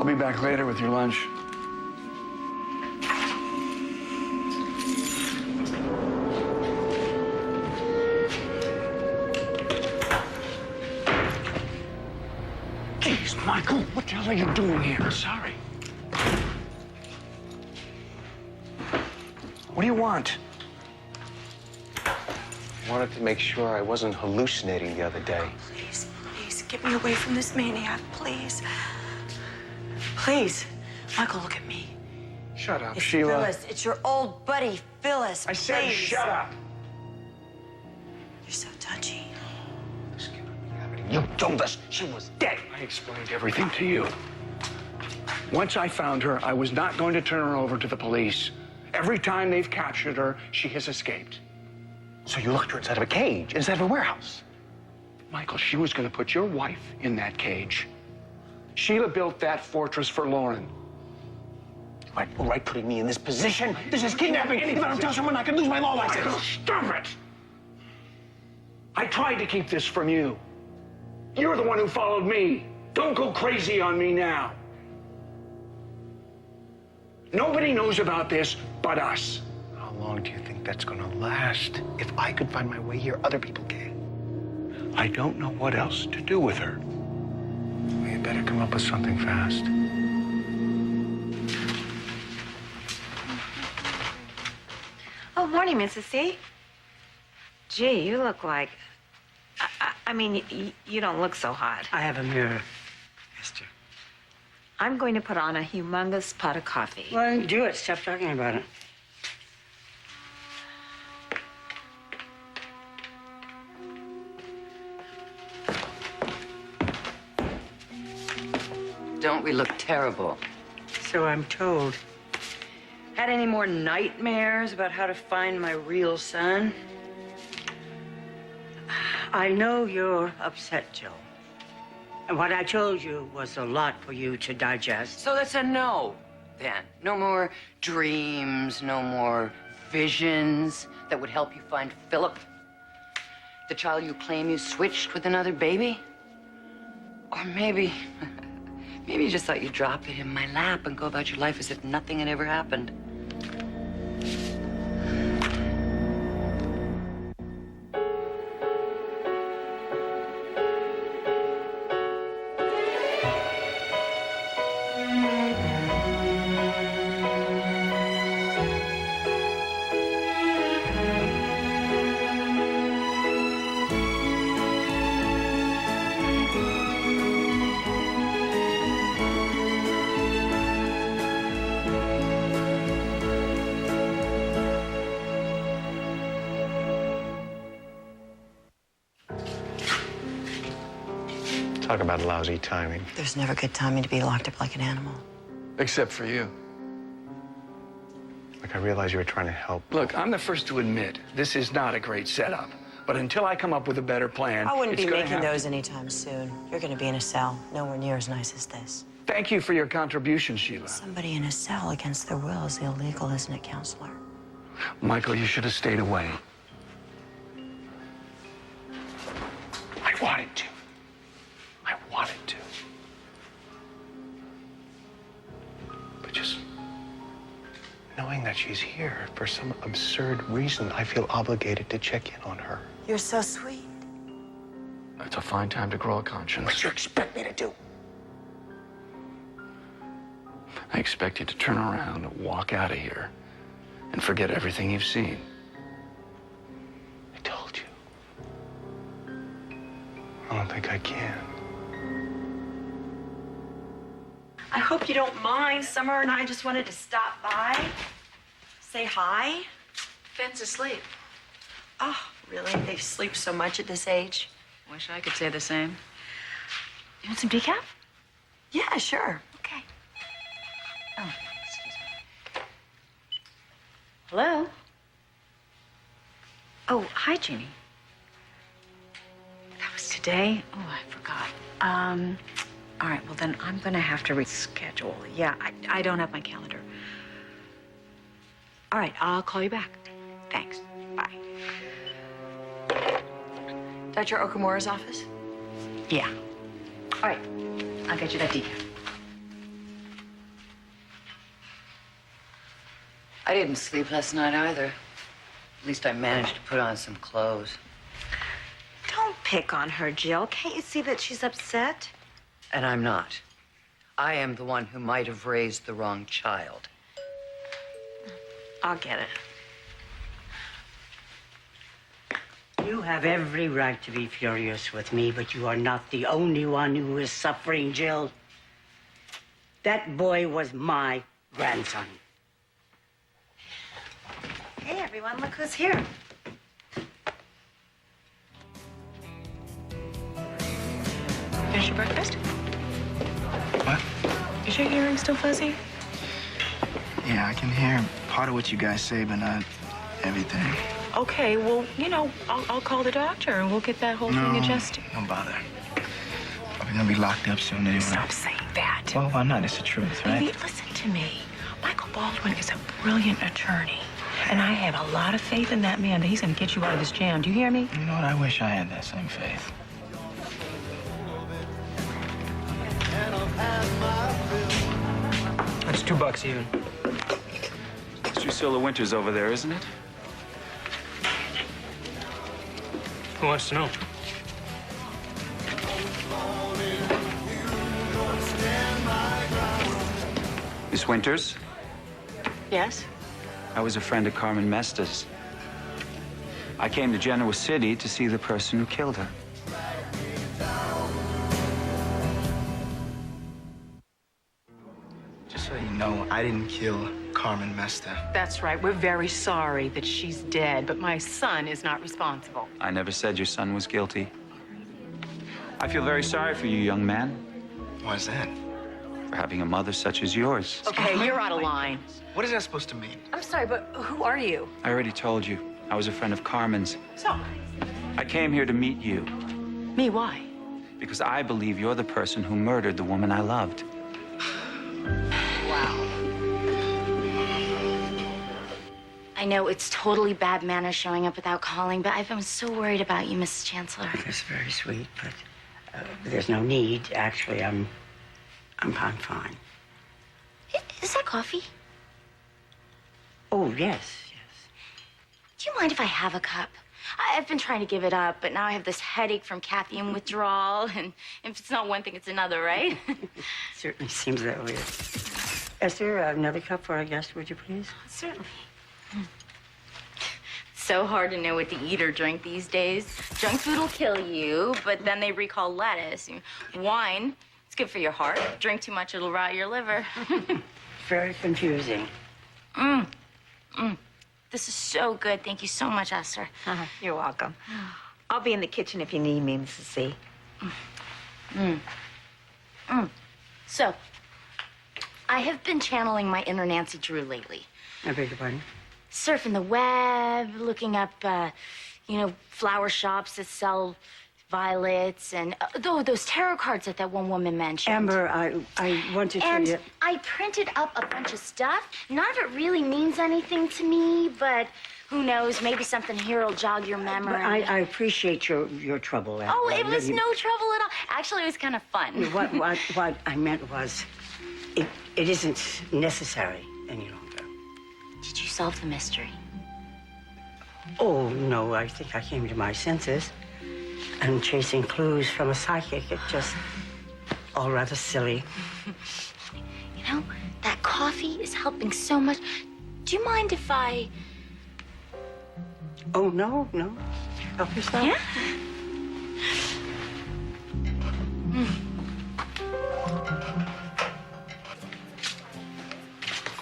I'll be back later with your lunch. Jeez, Michael, what the hell are you doing here? Sorry. What do you want? I wanted to make sure I wasn't hallucinating the other day. Please, please, get me away from this maniac, please. Please. Michael, look at me. Shut up, It's Sheila. Phyllis. It's your old buddy, Phyllis. I said please. shut up. You're so touchy. This cannot be happening. You told us she was dead. I explained everything to you. Once I found her, I was not going to turn her over to the police. Every time they've captured her, she has escaped. So you locked her inside of a cage, inside of a warehouse. Michael, she was going to put your wife in that cage. Sheila built that fortress for Lauren. Why putting me in this position? This is kidnapping. If I don't tell someone, I can lose my law license. Michael, stop it! I tried to keep this from you. You're the one who followed me. Don't go crazy on me now. Nobody knows about this but us. How long do you think that's going to last? If I could find my way here, other people can. I don't know what else to do with her. Well, you better come up with something fast. Oh, morning, Mrs. C. Gee, you look like... I mean, you don't look so hot. I have a mirror, Esther. I'm going to put on a humongous pot of coffee. Well, then do it. Stop talking about it. Don't we look terrible? So I'm told. Had any more nightmares about how to find my real son? I know you're upset, Joe. And what I told you was a lot for you to digest. So that's a no, then. No more dreams, no more visions that would help you find Philip? The child you claim you switched with another baby? Or maybe you just thought you'd drop it in my lap and go about your life as if nothing had ever happened. Talk about lousy timing. There's never good timing to be locked up like an animal. Except for you. Like, I realized you were trying to help. Look, I'm the first to admit this is not a great setup. But until I come up with a better plan, I wouldn't it's be gonna making happen. those anytime soon. You're going to be in a cell, nowhere near as nice as this. Thank you for your contribution, Sheila. Somebody in a cell against their will is illegal, isn't it, counselor? Michael, you should have stayed away. I wanted to. I wanted to. But just knowing that she's here for some absurd reason, I feel obligated to check in on her. You're so sweet. It's a fine time to grow a conscience. What do you expect me to do? I expect you to turn around, walk out of here, and forget everything you've seen. I told you. I don't think I can. I hope you don't mind. Summer and I just wanted to stop by, say hi. Ben's asleep. Oh, really? They sleep so much at this age? Wish I could say the same. You want some decaf? Yeah, sure. Okay. Oh, excuse me. Hello? Oh, hi, Jeannie. That was today? Oh, I forgot. All right, well, then I'm gonna have to reschedule. Yeah, I don't have my calendar. All right, I'll call you back. Thanks. Bye. Dr. Okamura's office? Yeah. All right, I'll get you that decaf. I didn't sleep last night either. At least I managed to put on some clothes. Don't pick on her, Jill. Can't you see that she's upset? And I'm not. I am the one who might have raised the wrong child. I'll get it. You have every right to be furious with me, but you are not the only one who is suffering, Jill. That boy was my grandson. Hey, everyone, look who's here. Finish your breakfast? What? Is your hearing still fuzzy? Yeah, I can hear part of what you guys say, but not everything. Okay, well, I'll call the doctor and we'll get that whole thing adjusted. Don't bother. We're gonna be locked up soon anyway. Stop saying that. Well, why not? It's the truth, right? Baby, listen to me. Michael Baldwin is a brilliant attorney. And I have a lot of faith in that man that he's gonna get you out of this jam. Do you hear me? You know what? I wish I had that same faith. That's $2 even. It's Drusilla Winters over there, isn't it? Who wants to know? Miss Winters? Yes. I was a friend of Carmen Mesta's. I came to Genoa City to see the person who killed her. Just so you know, I didn't kill Carmen Mesta. That's right. We're very sorry that she's dead, but my son is not responsible. I never said your son was guilty. I feel very sorry for you, young man, Why's that? for having a mother such as yours. Okay, you're out of line. What is that supposed to mean? I'm sorry, but who are you? I already told you. I was a friend of Carmen's. So, I came here to meet you me, why? because I believe you're the person who murdered the woman I loved. I know it's totally bad manners showing up without calling, but I've been so worried about you, Mrs. Chancellor. That's very sweet, but there's no need. Actually, I'm fine. Is that coffee? Oh, yes. Do you mind if I have a cup? I've been trying to give it up, but now I have this headache from caffeine withdrawal, and if it's not one thing, it's another, right? Certainly seems that way. Esther, another cup for our guest, would you please? Certainly. So hard to know what to eat or drink these days. Junk food will kill you, but then they recall lettuce. Wine, it's good for your heart. Drink too much, it'll rot your liver. Very confusing. This is so good. Thank you so much, Esther. You're welcome. I'll be in the kitchen if you need me, Mrs. C. So, I have been channeling my inner Nancy Drew lately. I beg your pardon? Surfing the web, looking up, flower shops that sell violets and those tarot cards that one woman mentioned. Amber, I want to tell And you... I printed up a bunch of stuff. None of it really means anything to me, but who knows? Maybe something here will jog your memory. But I appreciate your trouble, Amber. Oh, it was Really. no trouble at all. Actually, it was kind of fun. What I meant was, it isn't necessary any longer. Did you solve the mystery? Oh, no, I think I came to my senses. And chasing clues from a psychic, it just all rather silly. You know, that coffee is helping so much. Do you mind if I... Oh, no. Help yourself. Yeah?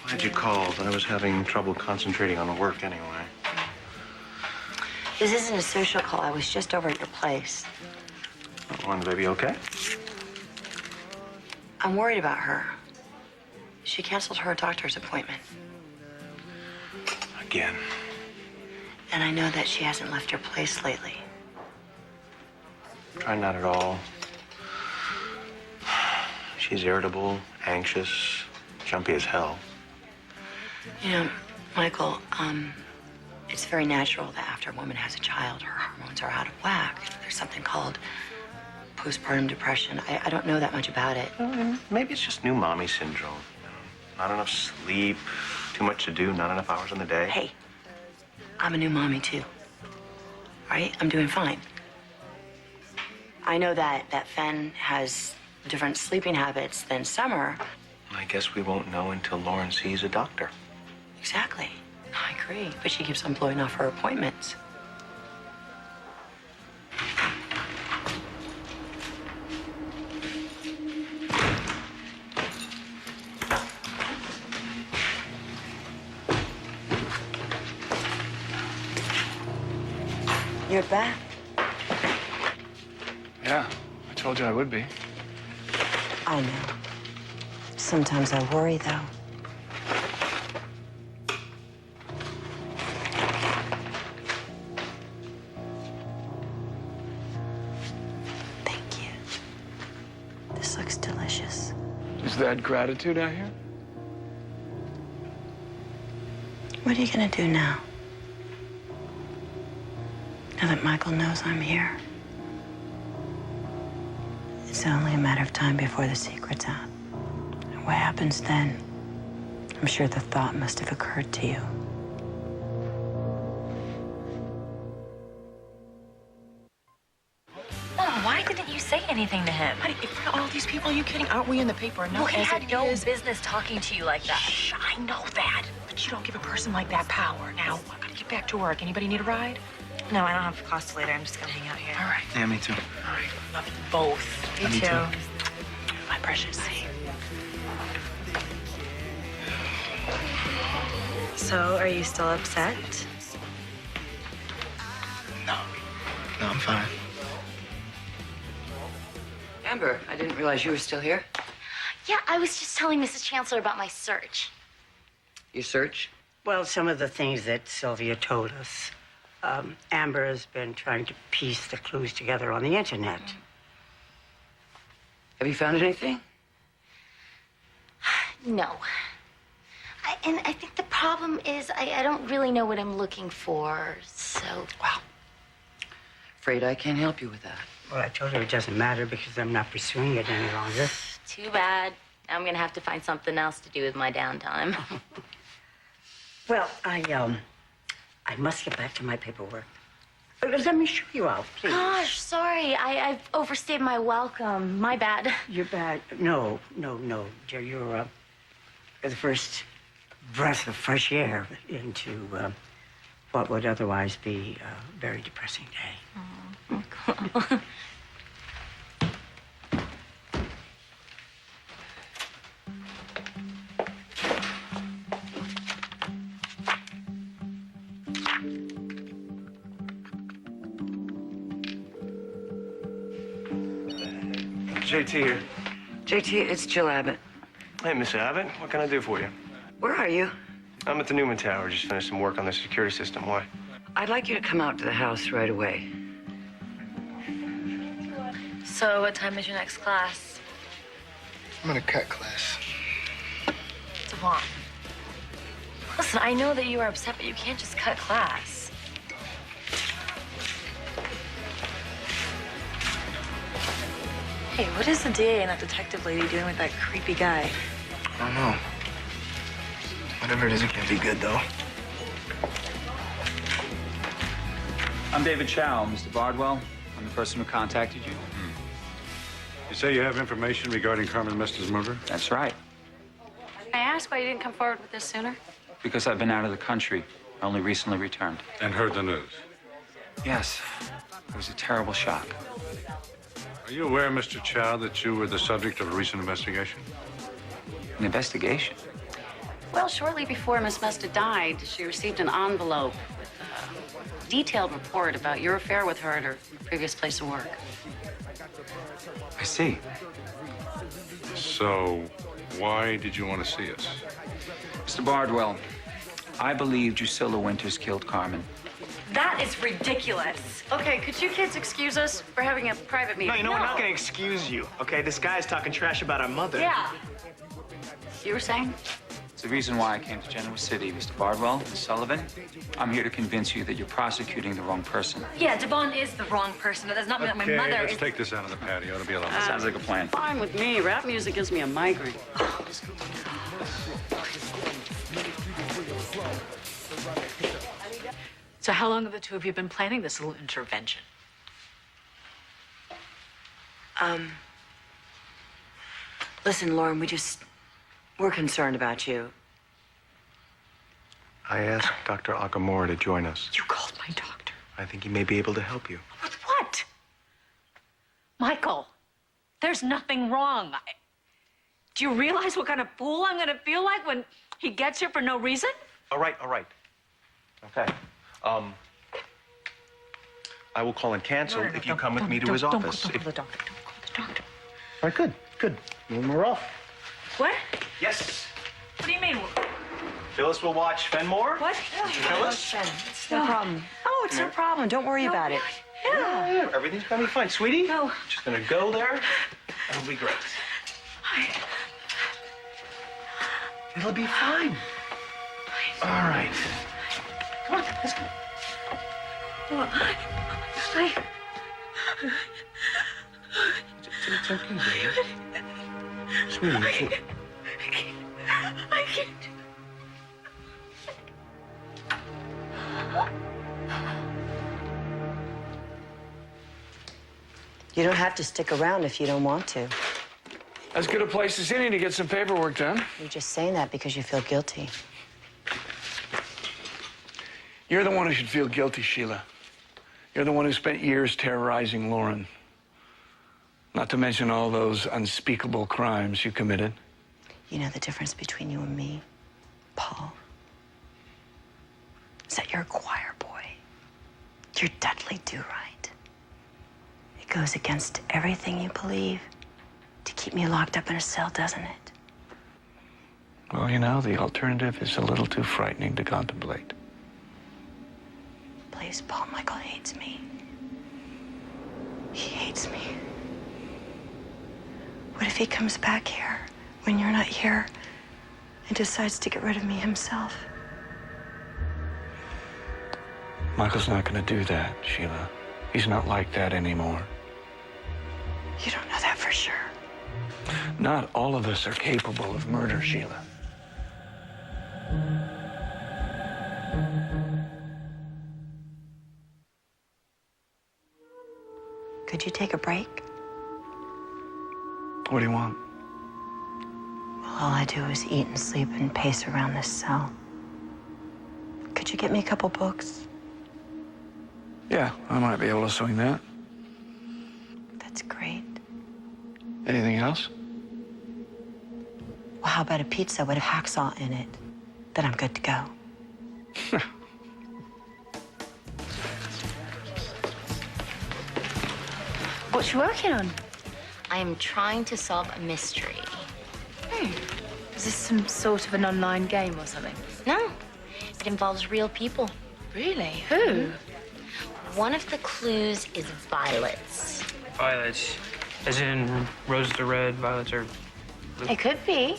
Glad you called. I was having trouble concentrating on work anyway. This isn't a social call. I was just over at your place. One baby okay? I'm worried about her. She canceled her doctor's appointment. Again. And I know that she hasn't left your place lately. Try not at all. She's irritable, anxious, jumpy as hell. You know, Michael, it's very natural that after a woman has a child, her hormones are out of whack. There's something called postpartum depression. I don't know that much about it. Maybe it's just new mommy syndrome. Not enough sleep, too much to do, not enough hours in the day. Hey, I'm a new mommy too. Right? I'm doing fine. I know that Fen has different sleeping habits than Summer. I guess we won't know until Lauren sees a doctor. Exactly. I agree. But she keeps on blowing off her appointments. You're back. Yeah, I told you I would be. I know. Sometimes I worry, though. Thank you. This looks delicious. Is that gratitude out here? What are you gonna do now? Now that Michael knows I'm here. It's only a matter of time before the secret's out. And what happens then? I'm sure the thought must have occurred to you. Mom, why didn't you say anything to him? Honey, in front of all these people, are you kidding? Aren't we in the paper enough? No, he as had it no is? business talking to you like that. Shh, I know that. But you don't give a person like that power. Now, I gotta get back to work. Anybody need a ride? No, I don't have class later. I'm just gonna hang out here. All right. Yeah, me too. All right. Love you both. You Me too. My precious. So, are you still upset? No, I'm fine. Amber, I didn't realize you were still here. Yeah, I was just telling Mrs. Chancellor about my search. Your search? Well, some of the things that Sylvia told us. Amber has been trying to piece the clues together on the internet. Have you found anything? No. I think the problem is I don't really know what I'm looking for, so... Well, afraid I can't help you with that. Well, I told her it doesn't matter because I'm not pursuing it any longer. Too bad. Now I'm gonna have to find something else to do with my downtime. Well, I must get back to my paperwork. Let me show you out, please. Gosh, sorry. I've overstayed my welcome. My bad. You're bad. No, dear. You're the first breath of fresh air into what would otherwise be a very depressing day. Cool. JT here. JT, it's Jill Abbott. Hey, Miss Abbott, what can I do for you? Where are you? I'm at the Newman Tower. Just finished some work on the security system. Why? I'd like you to come out to the house right away. So, what time is your next class? I'm gonna cut class. Devon. Listen, I know that you are upset, but you can't just cut class. Hey, what is the DA and that detective lady doing with that creepy guy? I don't know. Whatever it is, it can't be good, though. I'm David Chow, Mr. Bardwell. I'm the person who contacted you. You say you have information regarding Carmen Mesta's murder? That's right. May I ask why you didn't come forward with this sooner? Because I've been out of the country. I only recently returned. And heard the news? Yes. It was a terrible shock. Are you aware, Mr. Chow, that you were the subject of a recent investigation? An investigation? Well, shortly before Miss Mesta died, she received an envelope with a detailed report about your affair with her at her previous place of work. I see. So, why did you want to see us? Mr. Bardwell, I believe Drusilla Winters killed Carmen. That is ridiculous. Okay, could you kids excuse us? We're having a private meeting. No, you know, we're not gonna excuse you, okay? This guy's talking trash about our mother. Yeah. You were saying? It's the reason why I came to Genoa City, Mr. Bardwell, Ms. Sullivan. I'm here to convince you that you're prosecuting the wrong person. Yeah, Devon is the wrong person. That does not mean that my mother let's is... take this out of the patio. It'll be a lot. Sounds like a plan. Fine with me. Rap music gives me a migraine. So how long have the two of you been planning this little intervention? Listen, Lauren, we're concerned about you. I asked Dr. Akamura to join us. You called my doctor. I think he may be able to help you. With what? Michael, there's nothing wrong. Do you realize what kind of fool I'm gonna feel like when he gets here for no reason? All right. Okay. I will call and cancel if you come with me to his office. Don't call the doctor. Don't call the doctor. All right, good. Then we're off. What? Yes. What do you mean? Phyllis will watch Fenmore. What? Phyllis? It's no problem. Oh, it's no problem. Don't worry about it. Yeah, everything's gonna be fine. Sweetie? No. Just gonna go there. It'll be great. It'll be fine. All right. Come on, let's go. It's okay, baby. Sweetie, I can't. You don't have to stick around if you don't want to. As good a place as any to get some paperwork done. You're just saying that because you feel guilty. You're the one who should feel guilty, Sheila. You're the one who spent years terrorizing Lauren. Not to mention all those unspeakable crimes you committed. You know the difference between you and me, Paul? Is that you're a choir boy. You're Dudley Do-Right. It goes against everything you believe to keep me locked up in a cell, doesn't it? Well, you know, the alternative is a little too frightening to contemplate. Please, Paul, Michael hates me. He hates me. What if he comes back here when you're not here and decides to get rid of me himself? Michael's not going to do that, Sheila. He's not like that anymore. You don't know that for sure. Not all of us are capable of murder, Sheila. Could you take a break? What do you want? Well, all I do is eat and sleep and pace around this cell. Could you get me a couple books? Yeah, I might be able to swing that. That's great. Anything else? Well, how about a pizza with a hacksaw in it? Then I'm good to go. What you working on? I am trying to solve a mystery. Is this some sort of an online game or something? No, it involves real people. Really? Who? One of the clues is violets. Violets. As in roses are red, violets are blue. It could be.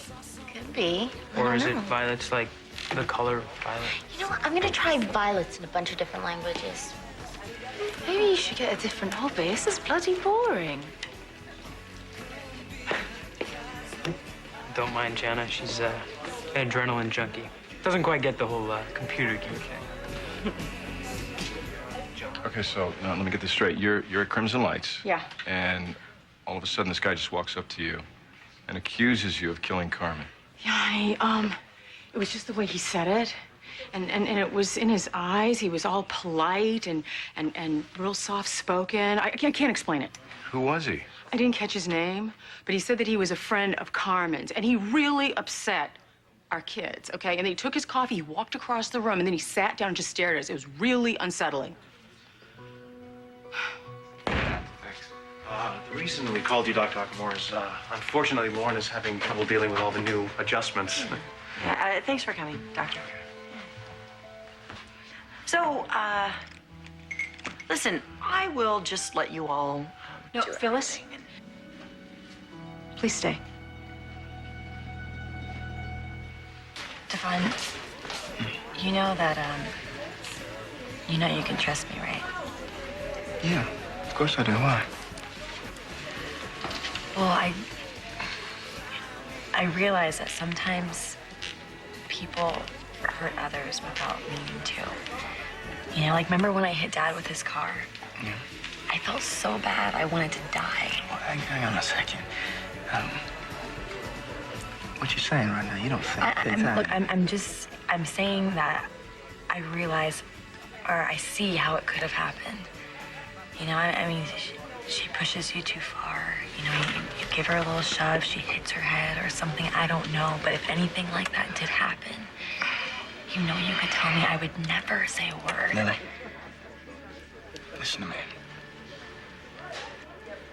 Could be. Or is I it don't know. violets like the color violet? You know what? I'm gonna try violets in a bunch of different languages. Maybe you should get a different hobby. This is bloody boring. Don't mind Jana. She's an adrenaline junkie. Doesn't quite get the whole computer geek thing. Okay, so now let me get this straight. You're at Crimson Lights. Yeah. And all of a sudden, this guy just walks up to you and accuses you of killing Carmen. Yeah, it was just the way he said it. And it was in his eyes. He was all polite and real soft-spoken. I can't explain it. Who was he? I didn't catch his name, but he said that he was a friend of Carmen's, and he really upset our kids, okay? And then he took his coffee, he walked across the room, and then he sat down and just stared at us. It was really unsettling. The reason we called you, Dr. Akamura, is unfortunately Lauren is having trouble dealing with all the new adjustments. Yeah, thanks for coming, doctor. So, listen, I will just let you all No, do Phyllis, everything. please stay. Devon, you know that, you know you can trust me, right? Yeah, of course I do. Why? Well, I I realize that sometimes people hurt others without meaning to. You know, like, remember when I hit Dad with his car? Yeah. I felt so bad, I wanted to die. Well, hang on a second. What you saying right now? You don't think I'm saying that I realize, or I see how it could have happened. You know, I mean, she pushes you too far. You know, you give her a little shove, she hits her head or something. I don't know, but if anything like that did happen, you know, you could tell me. I would never say a word. Lily, listen to me.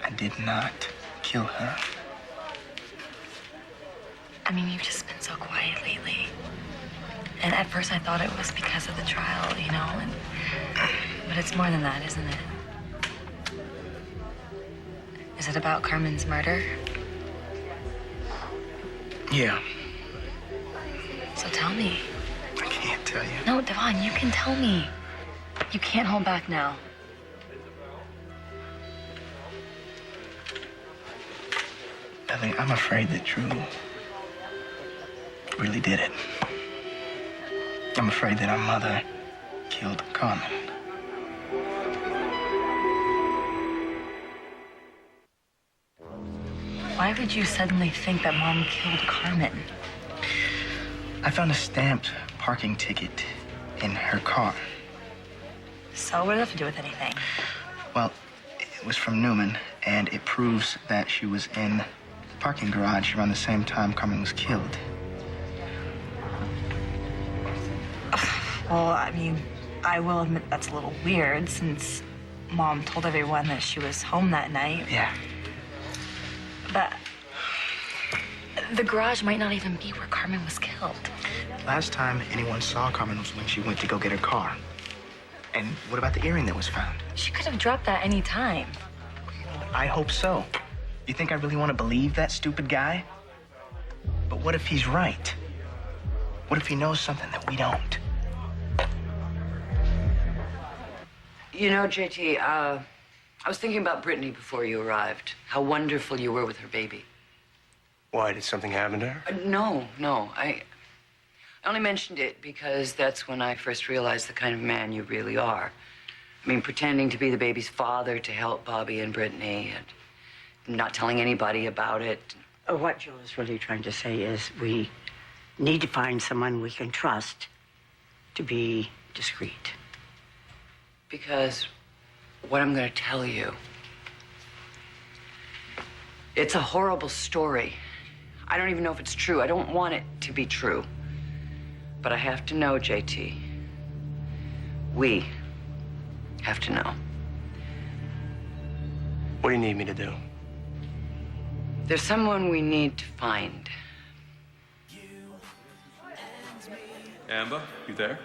I did not kill her. I mean, you've just been so quiet lately. And at first I thought it was because of the trial, you know, but it's more than that, isn't it? Is it about Carmen's murder? Yeah. So tell me. I can't tell you. No, Devon, you can tell me. You can't hold back now. Lily, I'm afraid that Drew really did it. I'm afraid that our mother killed Carmen. Why would you suddenly think that Mom killed Carmen? I found a stamped parking ticket in her car. So what does that have to do with anything? Well, it was from Newman, and it proves that she was in the parking garage around the same time Carmen was killed. Well, I mean, I will admit that's a little weird since Mom told everyone that she was home that night. Yeah. But the garage might not even be where Carmen was killed. Last time anyone saw Carmen was when she went to go get her car. And what about the earring that was found? She could have dropped that any time. I hope so. You think I really want to believe that stupid guy? But what if he's right? What if he knows something that we don't? You know, JT, I was thinking about Brittany before you arrived. How wonderful you were with her baby. Why, did something happen to her? No. I only mentioned it because that's when I first realized the kind of man you really are. I mean, pretending to be the baby's father to help Bobby and Brittany and not telling anybody about it. What Joe is really trying to say is we need to find someone we can trust to be discreet. Because what I'm going to tell you, it's a horrible story. I don't even know if it's true. I don't want it to be true. But I have to know, JT. We have to know. What do you need me to do? There's someone we need to find. Amber, you there?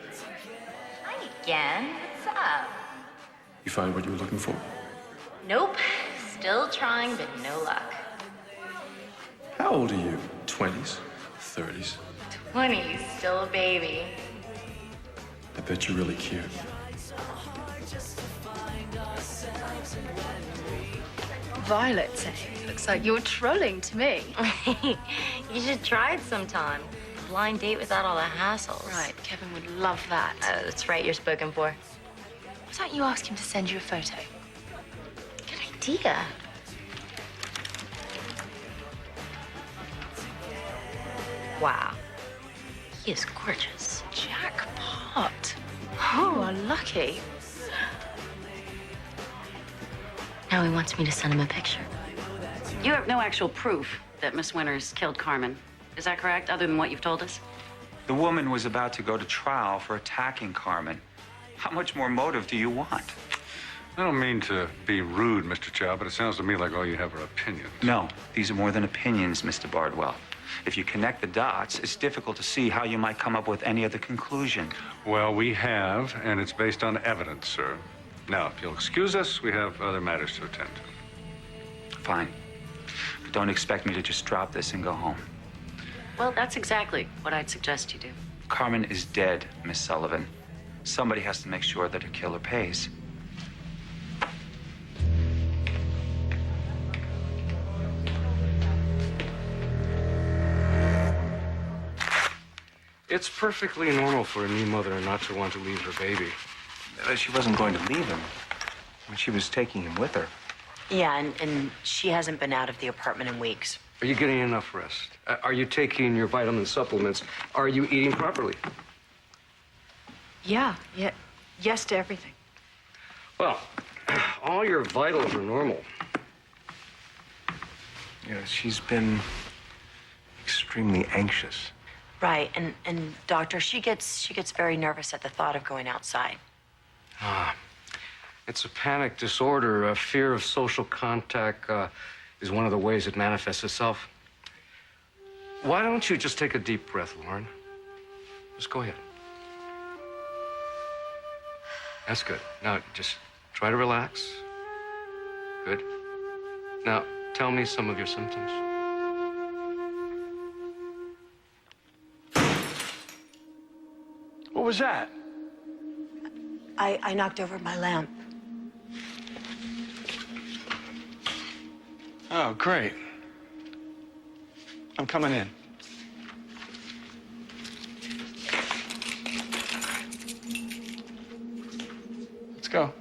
Hi again. What's up? You find what you were looking for? Nope. Still trying, but no luck. How old are you? 20s? 30s? 20s, still a baby. I bet you're really cute. Violet, looks like you're trolling to me. You should try it sometime. A blind date without all the hassles. Right, Kevin would love that. That's right, you're spoken for. Why don't you ask him to send you a photo? Good idea. Wow. He is gorgeous. Jackpot. You are lucky. Now he wants me to send him a picture. You have no actual proof that Miss Winters killed Carmen. Is that correct, other than what you've told us? The woman was about to go to trial for attacking Carmen. How much more motive do you want? I don't mean to be rude, Mr. Chow, but it sounds to me like all you have are opinions. No, these are more than opinions, Mr. Bardwell. If you connect the dots, it's difficult to see how you might come up with any other conclusion. Well, we have, and it's based on evidence, sir. Now, if you'll excuse us, we have other matters to attend to. Fine. But don't expect me to just drop this and go home. Well, that's exactly what I'd suggest you do. Carmen is dead, Miss Sullivan. Somebody has to make sure that her killer pays. It's perfectly normal for a new mother not to want to leave her baby. She wasn't going to leave him. I mean, she was taking him with her. Yeah, and she hasn't been out of the apartment in weeks. Are you getting enough rest? Are you taking your vitamin supplements? Are you eating properly? Yeah, yes to everything. Well, all your vitals are normal. Yeah, she's been extremely anxious. Right, and doctor, she gets very nervous at the thought of going outside. It's a panic disorder. A fear of social contact is one of the ways it manifests itself. Why don't you just take a deep breath, Lauren? Just go ahead. That's good. Now, just try to relax. Good. Now, tell me some of your symptoms. What was that? I knocked over my lamp. Oh, great. I'm coming in. Let's go.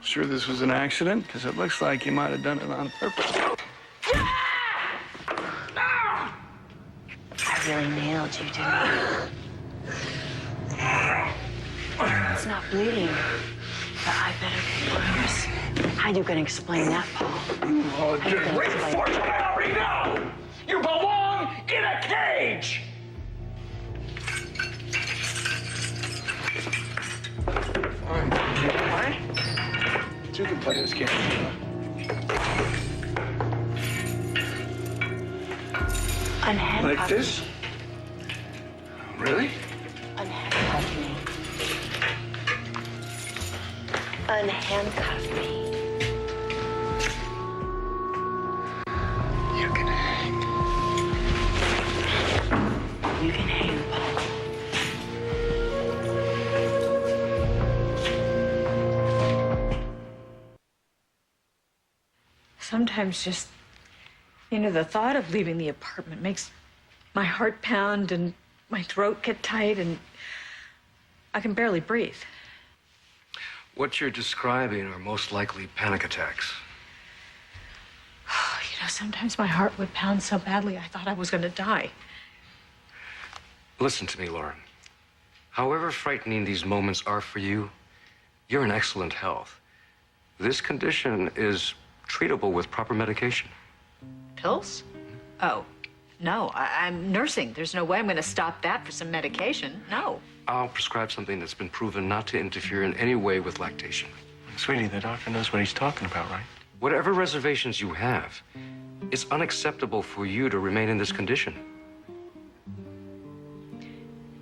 Sure this was an accident? Because it looks like you might have done it on purpose. I really nailed you, didn't I? It's not bleeding, but I better get worse. How you gonna explain that, Paul? Oh, reinforce what I already know! You belong in a cage! What? You can play this game. Unhandcuff Like this? Really? Unhandcuff me. Unhandcuff me. You can hang. You can hang, Paul. Sometimes just, the thought of leaving the apartment makes my heart pound and my throat get tight and I can barely breathe. What you're describing are most likely panic attacks. Sometimes my heart would pound so badly I thought I was going to die. Listen to me, Lauren. However frightening these moments are for you, you're in excellent health. This condition is treatable with proper medication. Pills? Oh, no, I'm nursing. There's no way I'm going to stop that for some medication. No. I'll prescribe something that's been proven not to interfere in any way with lactation. Sweetie, the doctor knows what he's talking about, right? Whatever reservations you have, it's unacceptable for you to remain in this condition.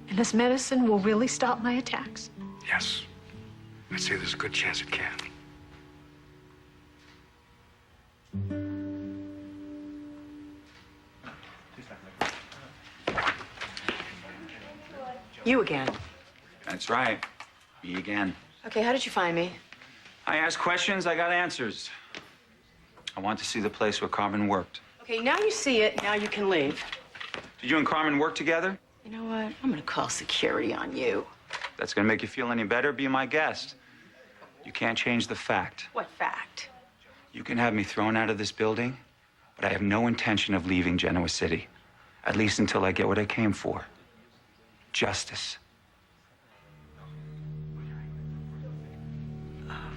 And this medicine will really stop my attacks? Yes. I'd say there's a good chance it can. You again. That's right. Me again. Okay, how did you find me? I asked questions, I got answers. I want to see the place where Carmen worked. Okay, now you see it. Now you can leave. Did you and Carmen work together? You know what? I'm gonna call security on you. That's gonna make you feel any better? Be my guest. You can't change the fact. What fact? You can have me thrown out of this building, but I have no intention of leaving Genoa City. At least until I get what I came for. Justice.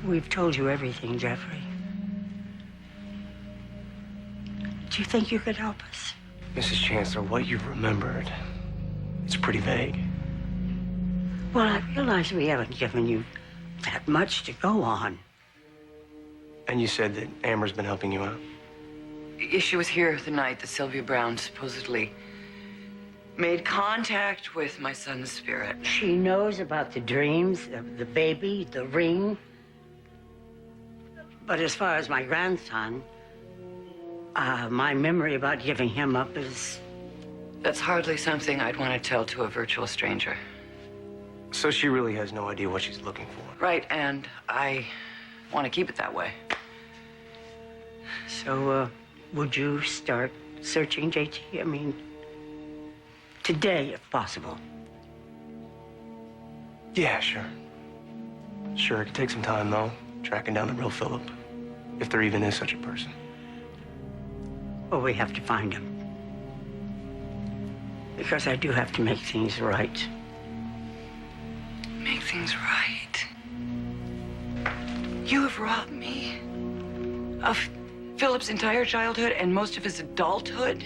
We've told you everything, Jeffrey. Do you think you could help us? Mrs. Chancellor, what you remembered, it's pretty vague. Well, I realize we haven't given you that much to go on. And you said that Amber's been helping you out? She was here the night that Sylvia Brown supposedly made contact with my son's spirit. She knows about the dreams of the baby, the ring. But as far as my grandson, my memory about giving him up is... That's hardly something I'd want to tell to a virtual stranger. So she really has no idea what she's looking for. Right, and I want to keep it that way. So, would you start searching, JT? I mean, today, if possible. Yeah, sure. Sure, it could take some time, though, tracking down the real Philip. If there even is such a person. Well, we have to find him. Because I do have to make things right. Make things right. You have robbed me of Philip's entire childhood and most of his adulthood.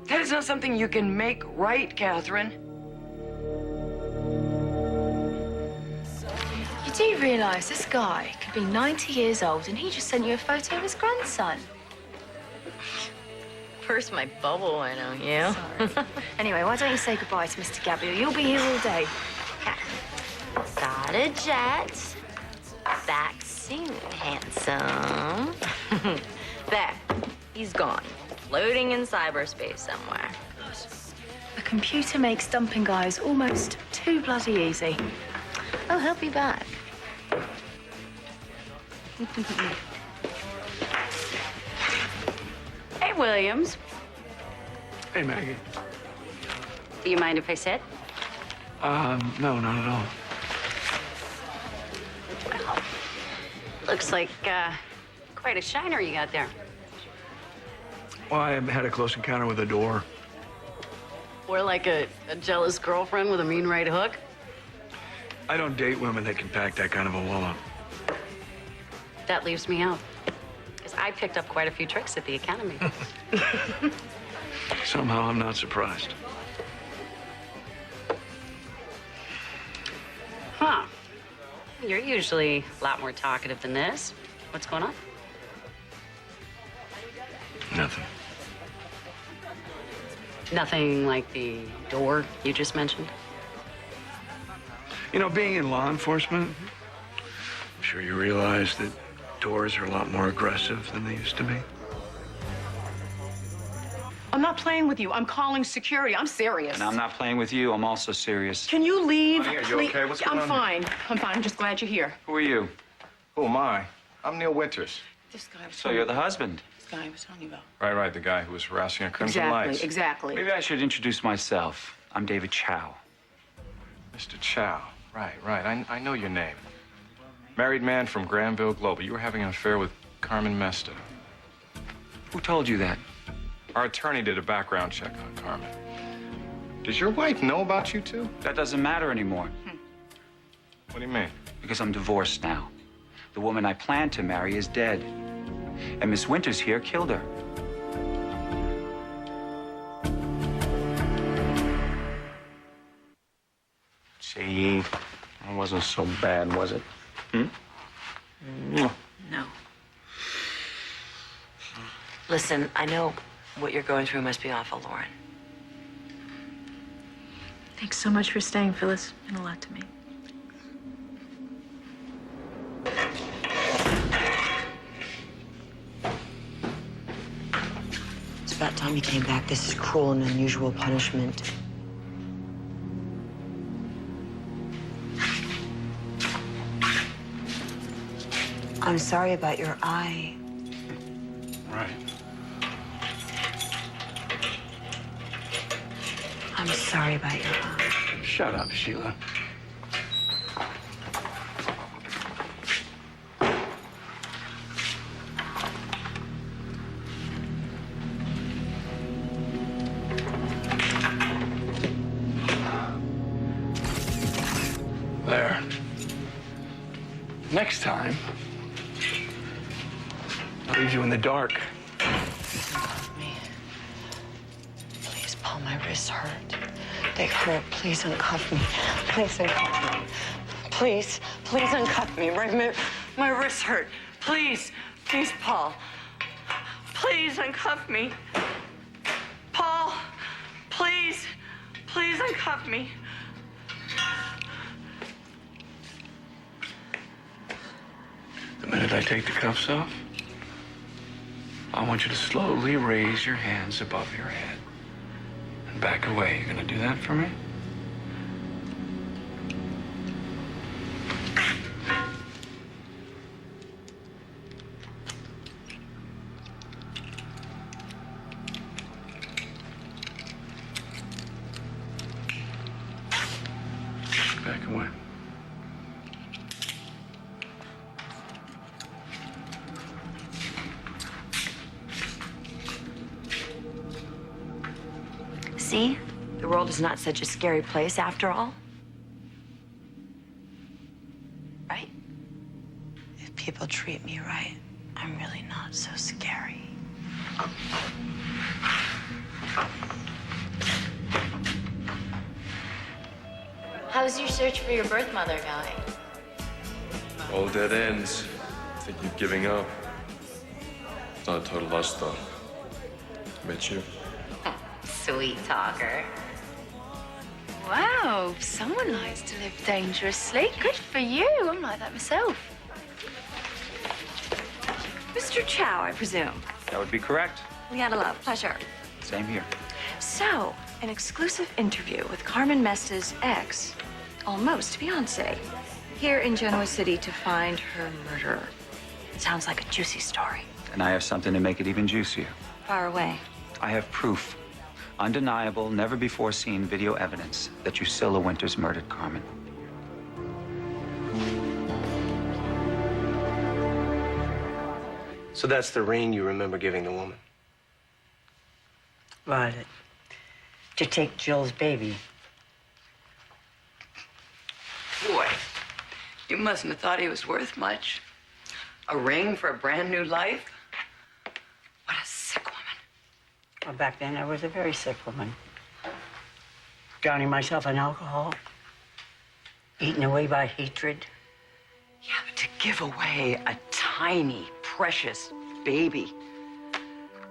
That is not something you can make right, Catherine. You do realise this guy could be 90 years old and he just sent you a photo of his grandson. Burst my bubble, I know you. Anyway, why don't you say goodbye to Mr. Gabriel? You'll be here all day. Got a jet. Back soon, handsome. There, he's gone. Floating in cyberspace somewhere. The computer makes dumping guys almost too bloody easy. Oh, he'll be back. Hey, Williams. Hey, Maggie. Do you mind if I sit? No, not at all. Looks like quite a shiner you got there. Well, I had a close encounter with a door. Or like a jealous girlfriend with a mean right hook. I don't date women that can pack that kind of a wallop. That leaves me out. Because I picked up quite a few tricks at the academy. Somehow I'm not surprised. Huh. You're usually a lot more talkative than this. What's going on? Nothing. Nothing like the door you just mentioned? You know, being in law enforcement, I'm sure you realize that doors are a lot more aggressive than they used to be. I'm not playing with you. I'm calling security. I'm serious. And I'm not playing with you. I'm also serious. Can you leave? Honey, are you okay? What's going on I'm fine. I'm fine. I'm just glad you're here. Who are you? Who am I? I'm Neil Winters. This guy was So you're the husband. This guy I was telling you about. Right, the guy who was harassing at Crimson Lights. Exactly. Maybe I should introduce myself. I'm David Chow. Mr. Chow. Right. I know your name. Married man from Granville Global. You were having an affair with Carmen Mesta. Who told you that? Our attorney did a background check on Carmen. Does your wife know about you two? That doesn't matter anymore. What do you mean? Because I'm divorced now. The woman I planned to marry is dead. And Miss Winters here killed her. See, it wasn't so bad, was it? No. Listen, I know what you're going through must be awful, Lauren. Thanks so much for staying, Phyllis. It meant a lot to me. It's about time you came back. This is cruel and unusual punishment. I'm sorry about your eye. Right. I'm sorry about your eye. Shut up, Sheila. There. Next time, I'll leave you in the dark. Please, Paul, my wrists hurt. They hurt. Please uncuff me. Please uncuff me. Please uncuff me. My wrists hurt. Please, Paul. Please uncuff me. Paul, uncuff me. The minute I take the cuffs off, I want you to slowly raise your hands above your head and back away. You gonna do that for me? Back away. See? The world is not such a scary place after all. Right? If people treat me right, I'm really not so scary. How's your search for your birth mother going? All dead ends. Think you're giving up. It's not a total loss, though. Met you. Sweet talker. Wow, someone likes to live dangerously. Good for you. I'm like that myself. Mr. Chow, I presume. That would be correct. Liana, pleasure. Same here. So, an exclusive interview with Carmen Mesta's ex, almost fiance, here in Genoa City to find her murderer. It sounds like a juicy story. And I have something to make it even juicier. Far away. I have proof. Undeniable, never before seen video evidence that Drusilla Winters murdered Carmen. So that's the ring you remember giving the woman? Violet, to take Jill's baby. Boy, you mustn't have thought he was worth much. A ring for a brand new life? What a sick woman. Well, back then, I was a very sick woman. Drowning myself in alcohol. Eaten away by hatred. Yeah, but to give away a tiny, precious baby.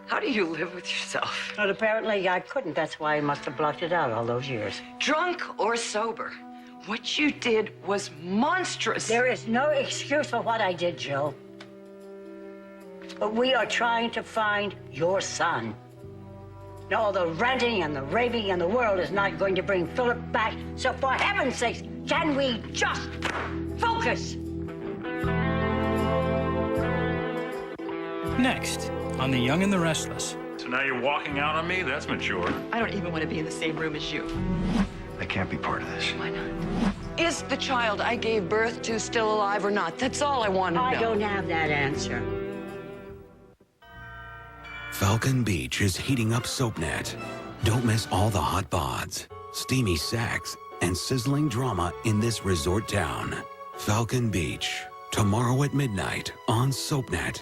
How do you live with yourself? But apparently I couldn't. That's why I must have blocked it out all those years. Drunk or sober, what you did was monstrous. There is no excuse for what I did, Jill. But we are trying to find your son. No, the ranting and the raving in the world is not going to bring Philip back. So for heaven's sakes, can we just focus? Next, on The Young and the Restless. So now you're walking out on me? That's mature. I don't even want to be in the same room as you. I can't be part of this. Why not? Is the child I gave birth to still alive or not? That's all I want to know. I don't have that answer. Falcon Beach is heating up SoapNet. Don't miss all the hot bods, steamy sex, and sizzling drama in this resort town. Falcon Beach, tomorrow at midnight on SoapNet.